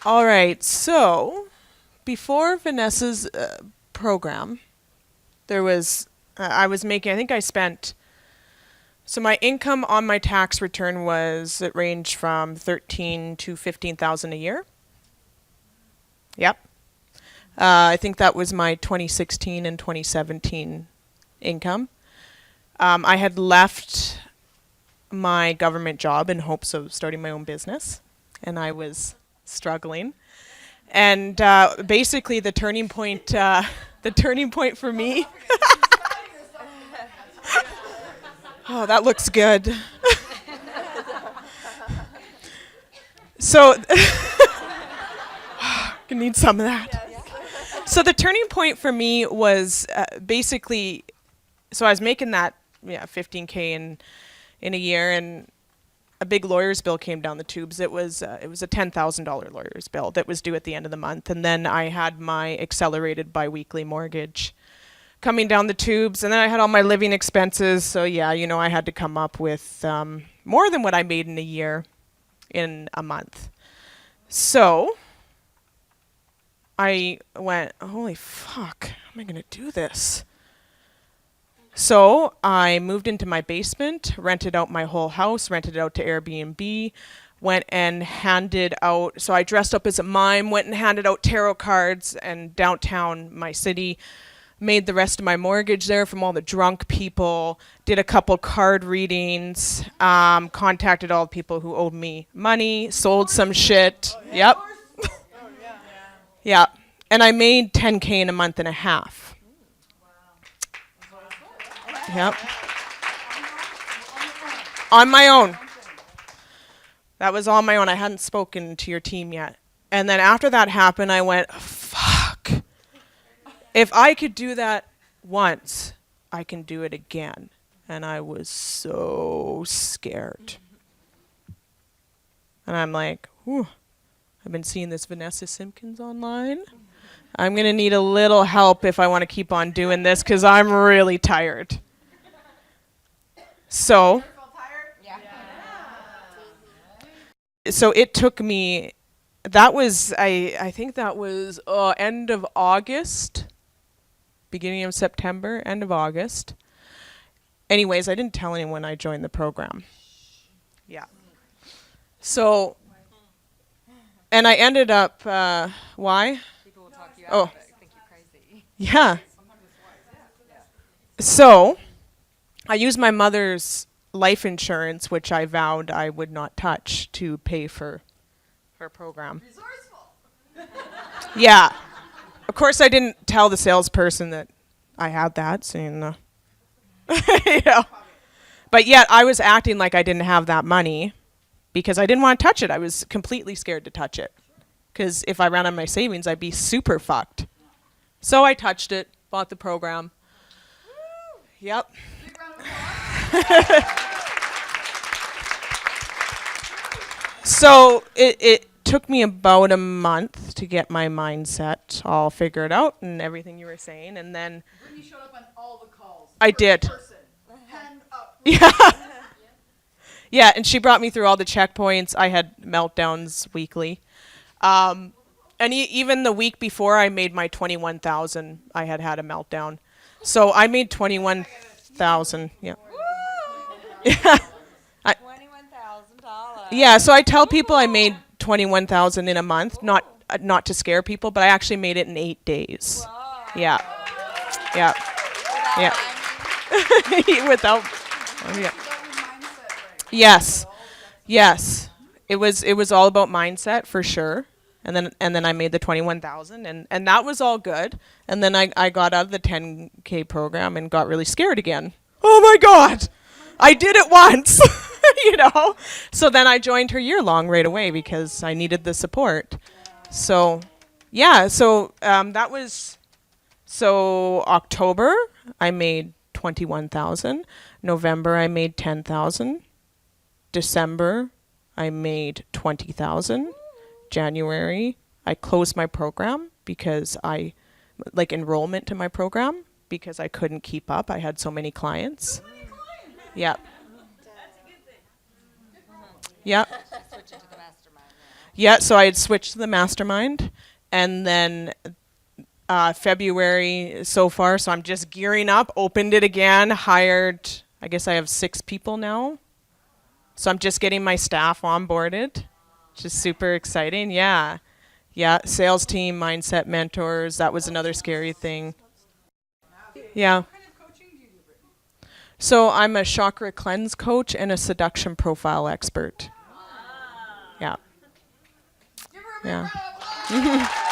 All right, so before Vanessa's program, there was, I was making, I think I spent, so my income on my tax return was, it ranged from 13 to 15,000 a year. Yep. I think that was my 2016 and 2017 income. I had left my government job in hopes of starting my own business, and I was struggling. And basically, the turning point for me. Oh, that looks good. So, I need some of that. So the turning point for me was basically, so I was making that 15K in a year, and a big lawyer's bill came down the tubes. It was a $10,000 lawyer's bill that was due at the end of the month, and then I had my accelerated biweekly mortgage coming down the tubes, and then I had all my living expenses. So yeah, I had to come up with more than what I made in a year in a month. So I went, holy fuck, how am I going to do this? So I moved into my basement, rented out my whole house, rented it out to Airbnb, went and handed out, so I dressed up as a mime, went and handed out tarot cards and downtown my city, made the rest of my mortgage there from all the drunk people, did a couple card readings, contacted all the people who owed me money, sold some shit. Yep. Yeah. And I made 10K in a month and a half. Yep. On my own. That was on my own. I hadn't spoken to your team yet. And then after that happened, I went, fuck. If I could do that once, I can do it again. And I was so scared. And I'm like, whew, I've been seeing this Vanessa Simpkins online. I'm going to need a little help if I want to keep on doing this, because I'm really tired. So it took me, that was, I think that was end of August, beginning of September, end of August. Anyways, I didn't tell anyone I joined the program. Yeah. So, and I ended up, why? People will talk you out of it, think you're crazy. Yeah. So, I used my mother's life insurance, which I vowed I would not touch, to pay for her program. Resourceful. Yeah. Of course, I didn't tell the salesperson that I had that, so But yet, I was acting like I didn't have that money because I didn't want to touch it. I was completely scared to touch it. Because if I ran out of my savings, I'd be super fucked. So I touched it, bought the program. Yep. So it took me about a month to get my mindset all figured out and everything you were saying, and then Brittany showed up on all the calls. I did. Person. Hand up. Yeah. Yeah, and she brought me through all the checkpoints. I had meltdowns weekly. And even the week before I made my 21,000, I had a meltdown. So I made 21,000. Yeah. Yeah. $21,000. Yeah. So I tell people I made 21,000 in a month, not to scare people, but I actually made it in 8 days. Whoa. Yeah. Yeah. Yeah. Without. Yeah. Yes. Yes. It was all about mindset for sure. And then I made the 21,000 and that was all good. And then I got out of the 10K program and got really scared again. Oh my God, I did it once, So then I joined her year-long right away because I needed the support. So, yeah, that was, October I made 21,000. November I made 10,000. December I made 20,000. January, I closed my program because enrollment to my program because I couldn't keep up. I had so many clients. Yeah. That's a good thing. Yeah. Switching to the Mastermind now. Yeah, so I had switched to the Mastermind, and then February so far, so I'm just gearing up, opened it again, hired, I guess I have 6 people now. So I'm just getting my staff onboarded, which is super exciting. Yeah. Yeah, sales team, mindset mentors, that was another scary thing. Yeah. What kind of coaching do you do, Brittany? So I'm a chakra cleanse coach and a seduction profile expert. Yeah. Give her a big Yeah. round of applause.